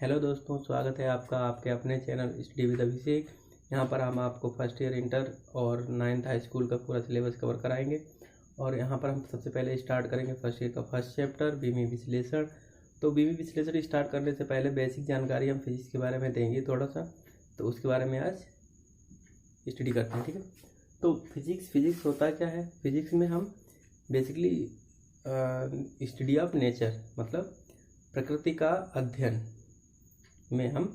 Hello दोस्तों, स्वागत है आपका आपके अपने चैनल स्टडी विद अभिषेक। यहाँ पर हम आपको फर्स्ट ईयर इंटर और 9th हाई स्कूल का पूरा सिलेबस कवर कराएंगे। और यहाँ पर हम सबसे पहले स्टार्ट करेंगे फर्स्ट ईयर का फर्स्ट चैप्टर बीमी विश्लेषण। तो बीमी विश्लेषण स्टार्ट करने से पहले बेसिक जानकारी हम फिजिक्स के बारे में देंगे थोड़ा सा, तो उसके बारे में आज स्टडी करते हैं। ठीक है, तो फिजिक्स होता क्या है। फिजिक्स में हम बेसिकली स्टडी ऑफ नेचर मतलब प्रकृति का अध्ययन में हम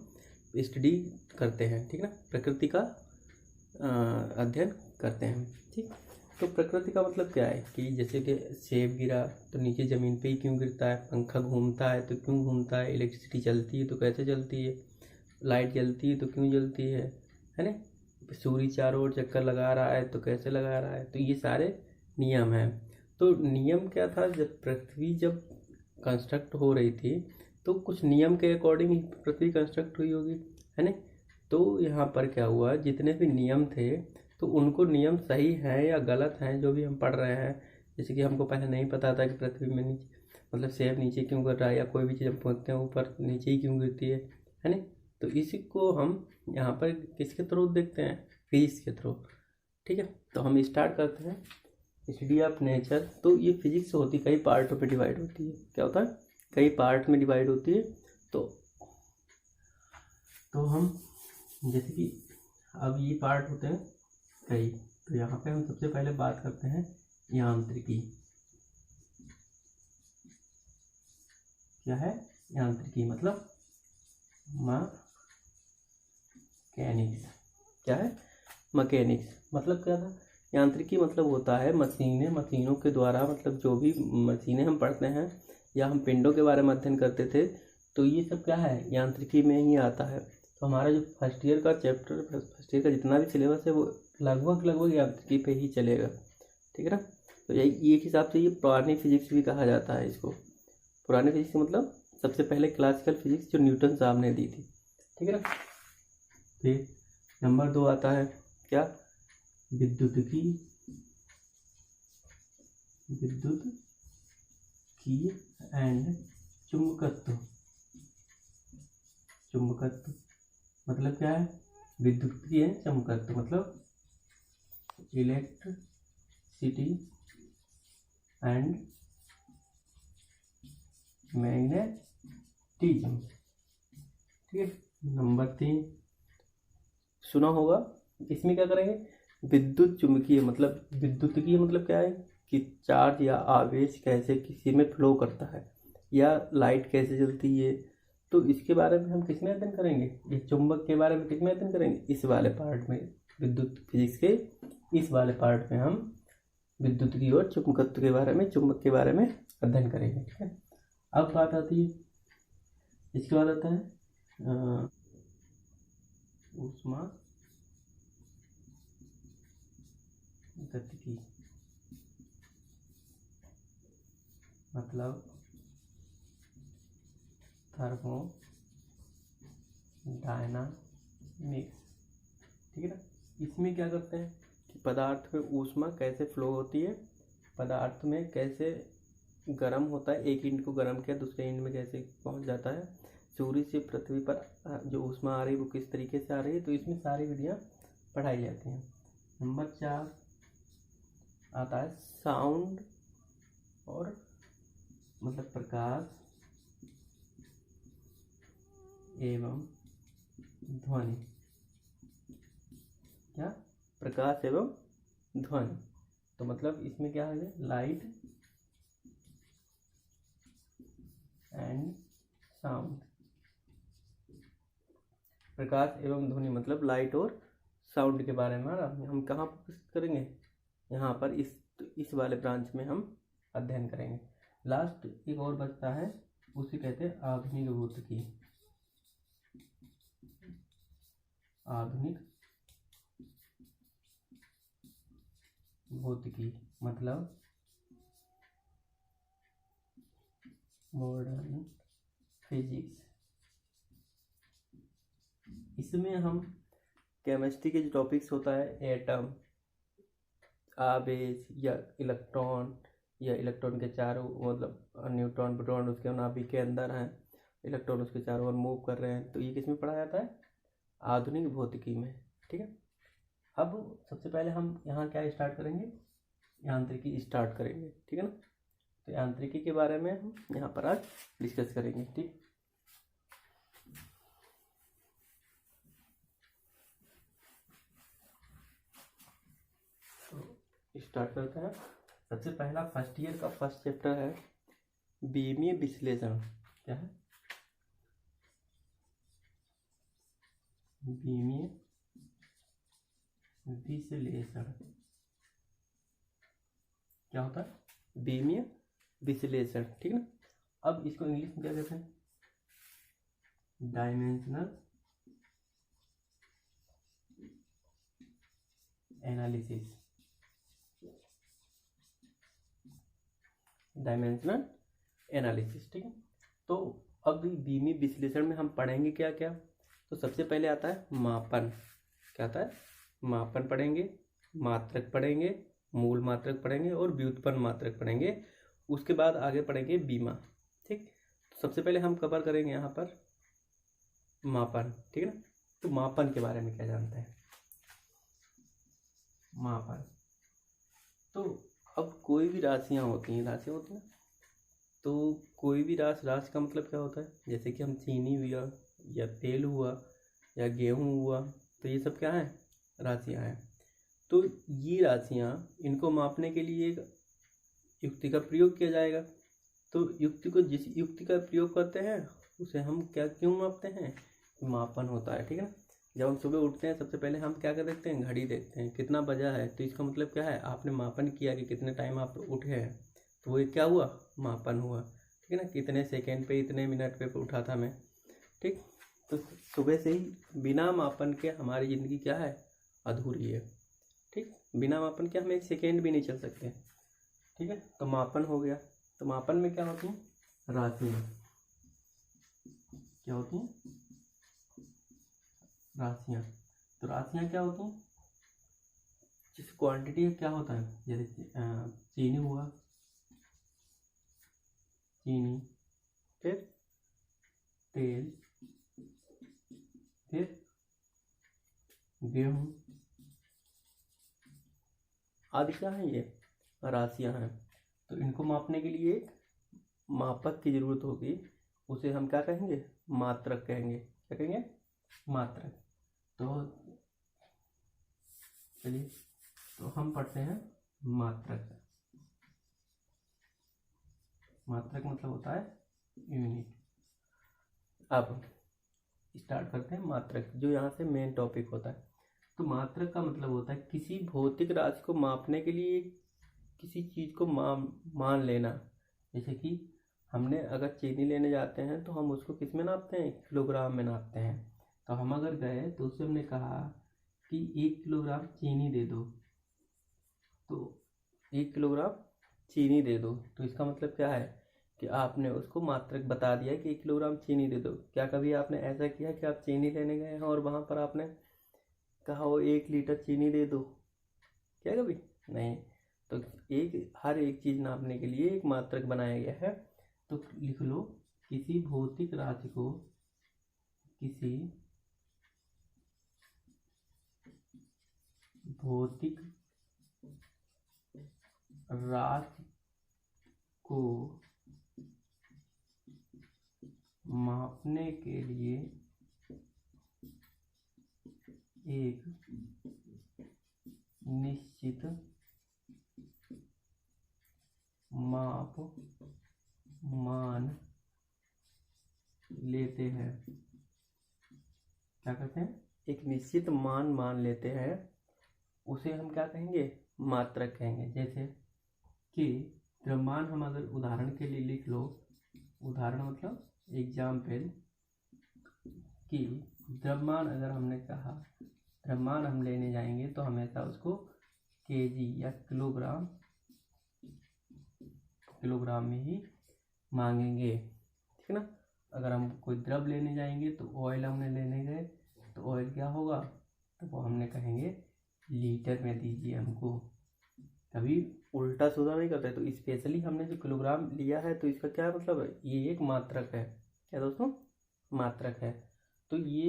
स्टडी करते हैं। ठीक ना, प्रकृति का अध्ययन करते हैं। ठीक, तो प्रकृति का मतलब क्या है कि जैसे कि सेब गिरा तो नीचे ज़मीन पे ही क्यों गिरता है, पंखा घूमता है तो क्यों घूमता है, इलेक्ट्रिसिटी चलती है तो कैसे चलती है, लाइट जलती है तो क्यों जलती है ना, सूर्य चारों ओर चक्कर लगा रहा है तो कैसे लगा रहा है। तो ये सारे नियम हैं। तो नियम क्या था, जब पृथ्वी जब कंस्ट्रक्ट हो रही थी तो कुछ नियम के अकॉर्डिंग ही पृथ्वी कंस्ट्रक्ट हुई होगी, है ना। तो यहाँ पर क्या हुआ, जितने भी नियम थे तो उनको नियम सही हैं या गलत हैं जो भी हम पढ़ रहे हैं। जैसे कि हमको पहले नहीं पता था कि पृथ्वी में नीचे मतलब सेब नीचे क्यों गिर रहा है, या कोई भी चीज़ हम पहुँचते हैं ऊपर नीचे ही क्यों गिरती है ना। तो इसी को हम यहाँ पर किसके थ्रू देखते हैं, फिजिक्स के थ्रू। ठीक है, तो हम स्टार्ट करते हैं स्टडी ऑफ नेचर। तो ये फिजिक्स होती कई पार्टों पे डिवाइड होती है। क्या होता है, कई पार्ट में डिवाइड होती है। तो हम जैसे कि अब ये पार्ट होते हैं कई। तो यहाँ पे हम सबसे पहले बात करते हैं यांत्रिकी। क्या है यांत्रिकी, मतलब मैकेनिक्स। क्या है मैकेनिक्स, मतलब क्या था, यांत्रिकी मतलब होता है मशीनों के द्वारा, मतलब जो भी मशीनें हम पढ़ते हैं या हम पिंडों के बारे में अध्ययन करते थे तो ये सब क्या है यांत्रिकी में ही आता है। तो हमारा जो फर्स्ट ईयर का चैप्टर, फर्स्ट ईयर का जितना भी सिलेबस है वो लगभग यांत्रिकी पे ही चलेगा। ठीक है ना। तो यही एक हिसाब से ये पुरानी फिजिक्स भी कहा जाता है इसको। पुरानी फिजिक्स मतलब सबसे पहले क्लासिकल फिजिक्स जो न्यूटन साहब ने दी थी। ठीक है ना। फिर नंबर 2 आता है क्या, विद्युत की एंड चुंबकत्व मतलब क्या है, विद्युत की एंड चुंबकत्व मतलब इलेक्ट्रिसिटी एंड मैग्नेटिज्म। ठीक है, नंबर 3 सुना होगा। इसमें क्या करेंगे, विद्युत चुंबकीय मतलब विद्युतीय मतलब क्या है कि चार्ज या आवेश कैसे किसी में फ्लो करता है, या लाइट कैसे जलती है। तो इसके बारे में हम किस में अध्ययन करेंगे, ये चुंबक के बारे में किस में अध्ययन करेंगे, इस वाले पार्ट में, विद्युत फिजिक्स के इस वाले पार्ट में हम विद्युतीय और चुंबकत्व के बारे में, चुंबक के बारे में अध्ययन करेंगे। ठीक है, अब बात आती है, इसके बाद आता है ऊष्मा गतिकी मतलब थर्मोडायनामिक्स। ठीक है ना। इसमें क्या करते हैं कि पदार्थ में ऊष्मा कैसे फ्लो होती है, पदार्थ में कैसे गर्म होता है, एक इंड को गर्म किया दूसरे इंड में कैसे पहुंच जाता है, सूर्य से पृथ्वी पर जो ऊष्मा आ रही है वो किस तरीके से आ रही है। तो इसमें सारी विधियाँ पढ़ाई जाती हैं। नंबर 4 आता है साउंड और मतलब प्रकाश एवं ध्वनि। क्या, प्रकाश एवं ध्वनि। तो मतलब इसमें क्या है, लाइट एंड साउंड। प्रकाश एवं ध्वनि मतलब लाइट और साउंड के बारे में हम कहाँ फोकस करेंगे, यहाँ पर इस वाले ब्रांच में हम अध्ययन करेंगे। लास्ट एक और बचता है, उसे कहते हैं आधुनिक भौतिकी। आधुनिक भौतिकी मतलब मॉडर्न फिजिक्स। इसमें हम केमिस्ट्री के जो टॉपिक्स होता है, एटम, आवेश या इलेक्ट्रॉन के चारों मतलब न्यूट्रॉन प्रोटॉन उसके नाभिक के अंदर हैं, इलेक्ट्रॉन उसके चारों ओर मूव कर रहे हैं। तो ये किस में पढ़ा जाता है? आधुनिक भौतिकी में। ठीक है, अब सबसे पहले हम यहाँ क्या स्टार्ट करेंगे? यांत्रिकी स्टार्ट करेंगे। ठीक है ना, तो यांत्रिकी के बारे में हम यहाँ पर आज डिस्कस करेंगे। ठीक, तो स्टार्ट करते हैं। सबसे पहला फर्स्ट ईयर का फर्स्ट चैप्टर है बीमीय विश्लेषण। क्या है? बीमीय विश्लेषण। क्या होता है? बीमीय विश्लेषण। ठीक है ना, अब इसको इंग्लिश में क्या कहते हैं? Dimensional analysis. Dimensional analysis. ठीक है, तो अब बीमीय विश्लेषण में हम पढ़ेंगे क्या क्या? तो सबसे पहले आता है मापन। क्या आता है? मापन पढ़ेंगे, मात्रक पढ़ेंगे, मूल मात्रक पढ़ेंगे और व्युत्पन्न मात्रक पढ़ेंगे। उसके बाद आगे पढ़ेंगे बीमा। ठीक, तो सबसे पहले हम कवर करेंगे यहाँ पर मापन। ठीक है ना, तो मापन के बारे में क्या जानते हैं? मापन, तो अब कोई भी राशियाँ होती हैं, तो कोई भी राशि का मतलब क्या होता है? जैसे कि हम चीनी हुआ या तेल हुआ या गेहूँ हुआ, तो ये सब क्या है? राशियाँ हैं। तो ये राशियाँ, इनको मापने के लिए एक युक्ति का प्रयोग किया जाएगा। तो युक्ति को, जिस युक्ति का प्रयोग करते हैं उसे हम क्या क्यों मापते हैं? मापन होता है। ठीक है ना, जब हम सुबह उठते हैं सबसे पहले हम क्या कर देखते हैं? घड़ी देखते हैं, कितना बजा है। तो इसका मतलब क्या है? आपने मापन किया कि कितने टाइम आप उठे हैं, तो वो क्या हुआ? मापन हुआ। ठीक है ना, कितने सेकेंड पे, इतने मिनट पे उठा था मैं। ठीक, तो सुबह से ही बिना मापन के हमारी ज़िंदगी क्या है? अधूरी है। ठीक, बिना मापन के हम एक सेकेंड भी नहीं चल सकते। ठीक है, तो मापन हो गया। तो मापन में क्या होती हैं? राशियाँ। क्या होती हैं? राशियाँ। तो राशियाँ क्या होती हैं? जिस क्वांटिटी क्या होता है? जैसे चीनी हुआ, चीनी, फिर तेल, फिर गेहूँ आदि क्या है? ये राशियाँ हैं। तो इनको मापने के लिए एक मापक की जरूरत होगी। उसे हम क्या कहेंगे? मात्रक कहेंगे। क्या कहेंगे? मात्रक। तो चलिए, तो हम पढ़ते हैं मात्रक। मात्रक मतलब होता है यूनिट। अब स्टार्ट करते हैं मात्रक, जो यहाँ से मेन टॉपिक होता है। तो मात्रक का मतलब होता है किसी भौतिक राशि को मापने के लिए किसी चीज़ को मान लेना। जैसे कि हमने अगर चीनी लेने जाते हैं तो हम उसको किस में नापते हैं? किलोग्राम में नापते हैं। तो हम अगर गए तो उससे हमने कहा कि 1 किलोग्राम चीनी दे दो, तो 1 किलोग्राम चीनी दे दो। तो इसका मतलब क्या है कि आपने उसको मात्रक बता दिया कि 1 किलोग्राम चीनी दे दो। क्या कभी आपने ऐसा किया कि आप चीनी लेने गए हैं और वहाँ पर आपने कहा वो 1 लीटर चीनी दे दो? क्या कभी? नहीं। तो हर एक चीज़ नापने के लिए एक मात्रक बनाया गया है। तो लिख लो, किसी भौतिक राशि को, किसी भौतिक राशि को मापने के लिए एक निश्चित मान लेते हैं। क्या कहते हैं? एक निश्चित मान लेते हैं। उसे हम क्या कहेंगे? मात्रक कहेंगे। जैसे कि द्रव्यमान, हम अगर उदाहरण के लिए लिख लो, उदाहरण मतलब एग्जाम्पल, कि द्रव्यमान अगर हमने कहा, द्रव्यमान हम लेने जाएंगे तो हमेशा उसको केजी या किलोग्राम में ही मांगेंगे। ठीक है ना, अगर हम कोई द्रव लेने जाएंगे तो ऑयल हमने लेने गए तो ऑयल क्या होगा? तो वो हमने कहेंगे लीटर में दीजिए हमको। कभी उल्टा सीधा नहीं करते। तो स्पेशली हमने जो किलोग्राम लिया है तो इसका क्या मतलब है? ये एक मात्रक है। क्या दोस्तों, मात्रक है। तो ये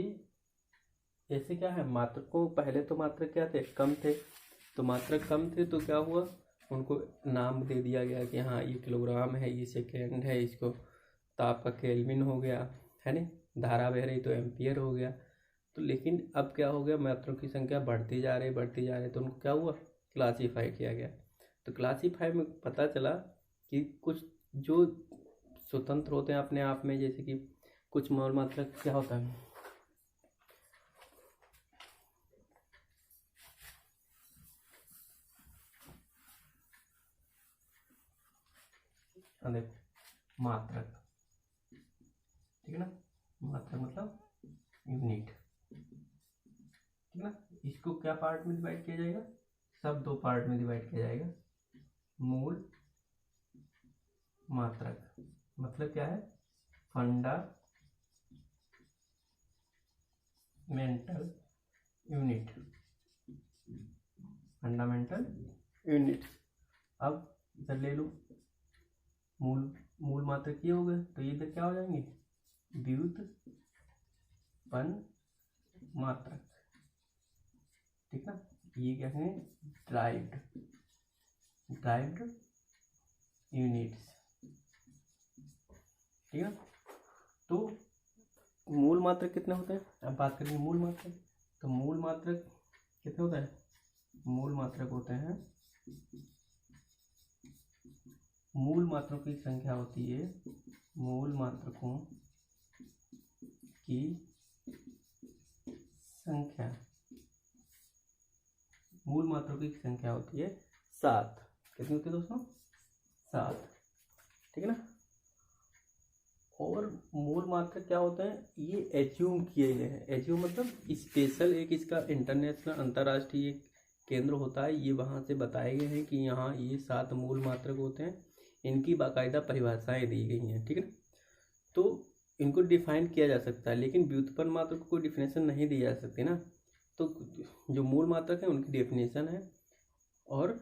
ऐसे क्या है, मात्रक को पहले तो मात्रक क्या थे, कम थे, तो मात्रक कम थे तो क्या हुआ, उनको नाम दे दिया गया कि हाँ ये किलोग्राम है, ये सेकेंड है, इसको ताप का केल्विन हो गया, है नहीं, धारा बह रही तो एम्पियर हो गया। तो लेकिन अब क्या हो गया, मात्रों की संख्या बढ़ती जा रही, तो उनको क्या हुआ, क्लासीफाई किया गया। तो क्लासीफाई में पता चला कि कुछ जो स्वतंत्र होते हैं अपने आप में, जैसे कि कुछ मोल मात्रक क्या होता है, देखो मात्रक, ठीक है ना, मात्रक मतलब यूनिट, ठीक है ना। इसको क्या पार्ट में डिवाइड किया जाएगा, सब दो पार्ट में डिवाइड किया जाएगा। मूल मात्रक मतलब क्या है, फंडामेंटल यूनिट, फंडामेंटल यूनिट। अब इधर ले लो, मूल मात्रक ये हो गए, तो ये इधर क्या हो जाएंगे, व्युत्पन्न मात्रक, ठीक ना। ये क्या है, ड्राइव्ड यूनिट्स, ठीक है। तो मूल मात्रक कितने होते हैं, अब बात करेंगे मूल मात्रक। तो मूल मात्रक कितने होते हैं, मूल मात्रक होते हैं, मूल मात्रकों की संख्या होती है, मूल मात्रकों की संख्या, मूल मात्रकों की संख्या होती है 7। कितनी होती है दोस्तों, 7, ठीक है ना। और मूल मात्रक क्या होते हैं, ये एज्यूम किए गए हैं, एज्यूम मतलब स्पेशल एक इसका इंटरनेशनल अंतर्राष्ट्रीय केंद्र होता है, ये वहाँ से बताए गए हैं कि यहाँ ये 7 मूल मात्रक होते हैं, इनकी बाकायदा परिभाषाएं दी गई हैं, ठीक है। तो इनको डिफाइन किया जा सकता है, लेकिन व्युत्पन्न मात्रक को कोई डिफिनेशन नहीं दी जा सकती ना। तो जो मूल मात्रक है उनकी डेफिनेशन है, और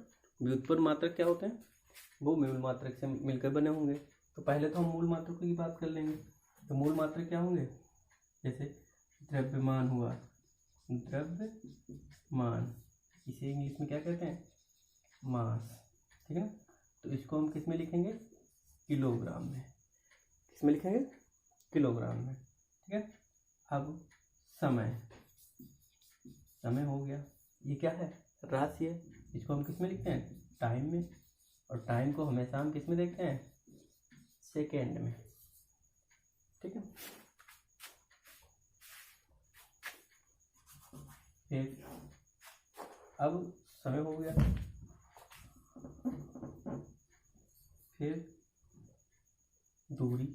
व्युत्पन्न मात्रक क्या होते हैं, वो मूल मात्रक से मिलकर बने होंगे। तो पहले तो हम मूल मात्रकों की बात कर लेंगे। तो मूल मात्रक क्या होंगे, जैसे द्रव्यमान हुआ, द्रव्यमान, इसे इंग्लिश में क्या कहते हैं, मास, ठीक है ना। तो इसको हम किस में लिखेंगे, किलोग्राम में, किस में लिखेंगे, किलोग्राम में, ठीक है। अब समय, समय हो गया, ये क्या है, राशि है, इसको हम किस में लिखते हैं, टाइम में, और टाइम को हमेशा हम किस में देखते हैं, सेकेंड में, ठीक है। फिर अब समय हो गया, फिर दूरी,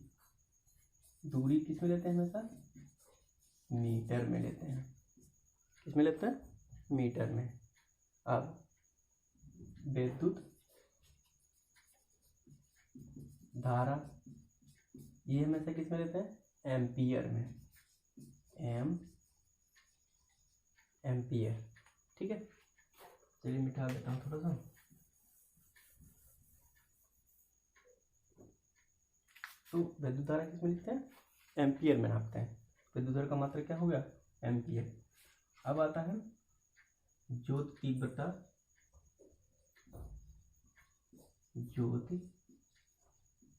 दूरी किस में लेते हैं, हमेशा मीटर में लेते हैं, किस में लेते हैं, मीटर में। अब विद्युत धारा, ये हमेशा किस में लेते हैं, एम्पियर में, एम्पियर, ठीक है। चलिए मिटा देता हूँ थोड़ा सा। तो विद्युत धारा किस में लिखते हैं, एम्पियर में नापते हैं, विद्युत धारा का मात्रक क्या हो गया, एम्पियर। अब आता है ज्योति तीव्रता, ज्योति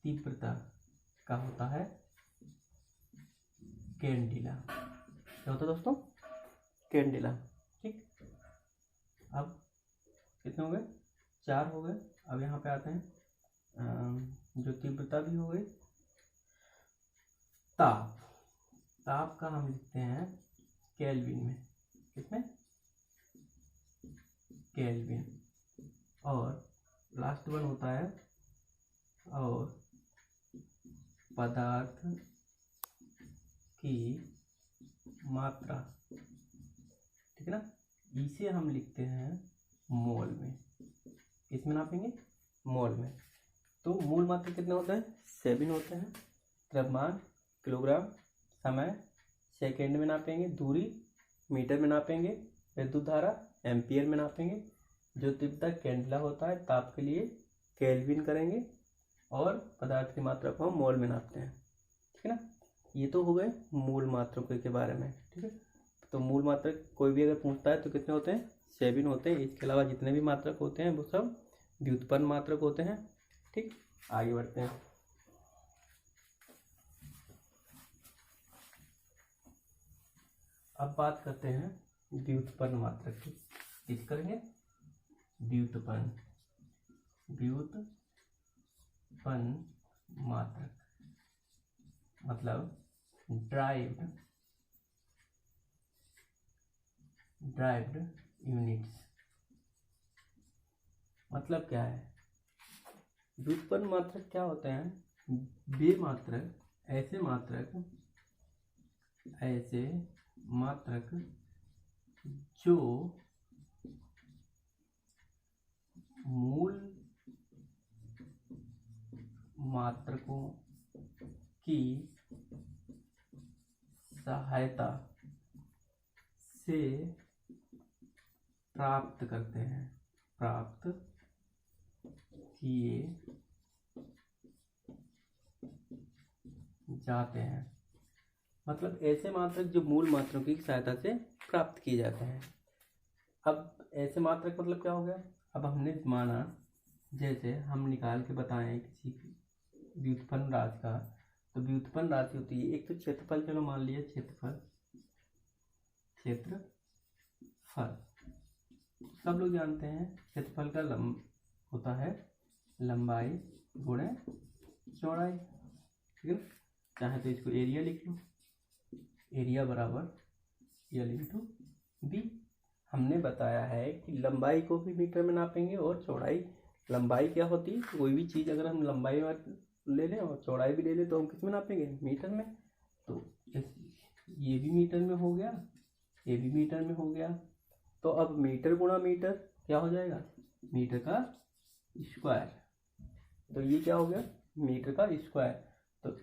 तीव्रता का होता है कैंडिला, क्या होता है दोस्तों, कैंडिला, ठीक। अब कितने हो गए, 4 हो गए। अब यहाँ पे आते हैं जो तीव्रता भी हो गई, ताप, ताप का हम लिखते हैं केल्विन में, किसमें, केल्विन। और लास्ट वन होता है और पदार्थ की मात्रा, ठीक है ना, इसे हम लिखते हैं मोल में, किसमें नापेंगे, मोल में। तो मूल मात्रा कितने होते हैं, 7 होते हैं। द्रव्यमान किलोग्राम, समय सेकेंड में नापेंगे, दूरी मीटर में नापेंगे, विद्युत धारा एम्पियर में नापेंगे, जो तीव्रता कैंडिला होता है ताप के लिए केल्विन करेंगे, और पदार्थ की मात्रा को हम मोल में नापते हैं, ठीक है ना। ये तो हो गए मूल मात्रकों के बारे में, ठीक है। तो मूल मात्रक कोई भी अगर पूछता है तो कितने होते हैं, 7 होते हैं। इसके अलावा जितने भी मात्रक होते हैं वो सब व्युत्पन्न मात्रक होते हैं, ठीक। आगे बढ़ते हैं। अब बात करते हैं व्युत्पन्न मात्रक की। किस करेंगे, व्युत्पन्न मात्रक मतलब ड्राइव्ड यूनिट्स। मतलब क्या है, व्युत्पन्न मात्रक क्या होते हैं, वे मात्रक ऐसे मात्रक जो मूल मात्रकों की सहायता से प्राप्त किए जाते हैं। मतलब ऐसे मात्रक जो मूल मात्रकों की सहायता से प्राप्त किए जाते हैं। अब ऐसे मात्रक मतलब क्या हो गया, अब हमने माना जैसे हम निकाल के बताएं किसी व्युत्पन्न राशि का, तो व्युत्पन्न राशि होती है एक तो क्षेत्रफल, चलो मान लिया क्षेत्रफल सब लोग जानते हैं क्षेत्रफल का होता है लंबाई गुणे चौड़ाई, ठीक है। चाहे तो इसको एरिया लिख लो, एरिया बराबर एल इंटू बी। हमने बताया है कि लंबाई को भी मीटर में नापेंगे और चौड़ाई, लंबाई क्या होती है, कोई भी चीज़ अगर हम लंबाई ले लें और चौड़ाई भी ले लें तो हम किस में नापेंगे, मीटर में। तो ये भी मीटर में हो गया, ये भी मीटर में हो गया। तो अब मीटर गुणा मीटर क्या हो जाएगा, मीटर का स्क्वायर। तो ये क्या हो गया, मीटर का स्क्वायर। तो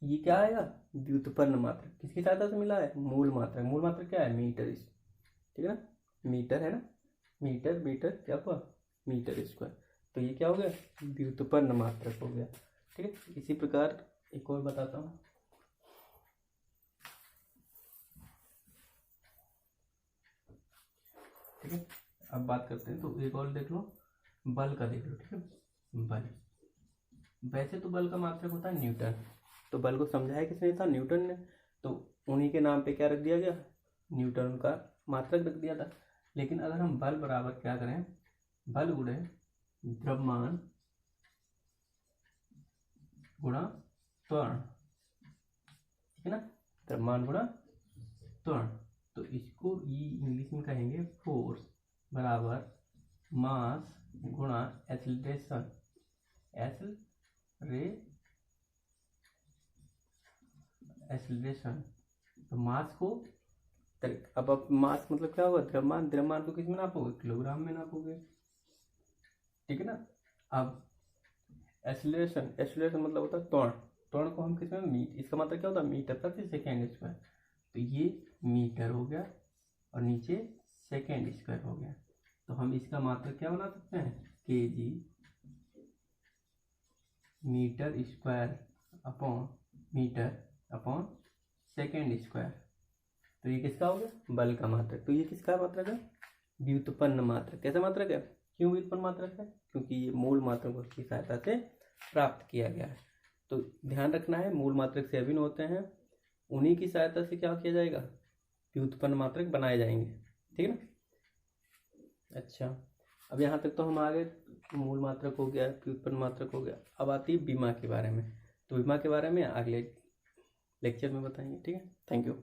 ये क्या आएगा, व्युत्पन्न मात्रक। किसकी सहायता से मिला है, मूल मात्रक। मूल मात्रक क्या है, मीटर, ठीक है ना, मीटर है ना, मीटर क्या हुआ, मीटर स्क्वायर। तो ये क्या हो गया, व्युत्पन्न मात्रक हो गया, ठीक है। इसी प्रकार एक और बताता हूँ। ठीक है, अब बात करते हैं, तो एक और देख लो, बल का देख लो, ठीक है। बल, वैसे तो बल का मात्रक होता है न्यूटन, तो बल को समझाया किसने था, न्यूटन ने। तो उन्हीं के नाम पे क्या रख दिया गया, न्यूटन का मात्रक रख दिया था। लेकिन अगर हम बल बराबर क्या करें, बल गुणे द्रव्यमान गुणा त्वरण, ठीक है ना, द्रव्यमान गुणा त्वरण। तो इसको ये इंग्लिश में कहेंगे फोर्स बराबर मास गुणा एक्सीलरेशन, एक्सीलरेशन। तो मास को, अब मास मतलब क्या होगा, द्रव्यमान को किस में नापोगे, किलोग्राम में नापोगे, ठीक है ना। अब एक्सीलरेशन मतलब होता है त्वरण को हम किस में, इसका मतलब क्या होता है, मीटर प्रति सेकेंड स्क्वायर। तो ये मीटर हो गया और नीचे सेकेंड स्क्वायर हो गया। तो हम इसका मात्रक क्या बना सकते हैं, kg meter square upon second square. तो ये किसका हो गया, बल का मात्रक। तो ये किसका मात्रक है, व्युत्पन्न मात्रक। कैसा मात्रक है, क्यों व्युत्पन्न मात्रक है, क्योंकि ये मूल मात्रकों की सहायता से प्राप्त किया गया है। तो ध्यान रखना है, मूल मात्रक से अभिन्न होते हैं, उन्हीं की सहायता से क्या किया जाएगा, व्युत्पन्न मात्रक बनाए जाएंगे, ठीक है ना। अच्छा, अब यहाँ तक तो हम आ गए, मूल मात्रक हो गया, व्युत्पन्न मात्रक हो गया। अब आती है विमा के बारे में। तो विमा के बारे में अगले लेक्चर में बताएंगे, ठीक है। Thank you.